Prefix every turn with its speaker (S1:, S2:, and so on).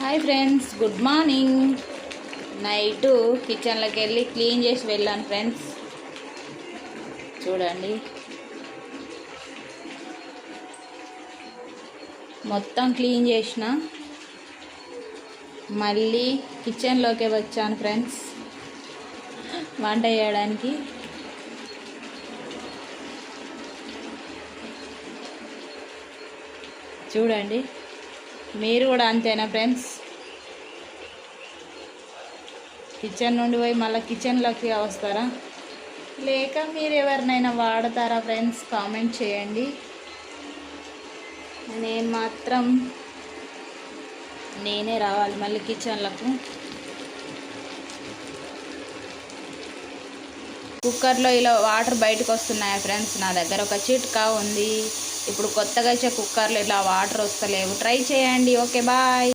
S1: Hi friends, good morning. Night కిచెన్లోకి వెళ్ళి clean చేసి వెళ్ళాను ఫ్రెండ్స్. చూడండి, మొత్తం క్లీన్ చేసిన. మళ్ళీ కిచెన్లోకి వచ్చాను ఫ్రెండ్స్ వంట చేయడానికి. చూడండి, మీరు కూడా అంతేనా ఫ్రెండ్స్? కిచెన్ నుండి పోయి మళ్ళీ కిచెన్లోకి వస్తారా, లేక మీరు ఎవరినైనా వాడతారా ఫ్రెండ్స్? కామెంట్ చేయండి. నేను మాత్రం నేనే రావాలి మళ్ళీ కిచెన్లకు. కుక్కర్లో ఇలా వాటర్ బయటకు వస్తున్నాయా ఫ్రెండ్స్? నా దగ్గర ఒక చిట్కా ఉంది. ఇప్పుడు కొత్తగా వచ్చే కుక్కర్లో ఇలా వాటర్ వస్తలేవు. ట్రై చేయండి. Okay, bye.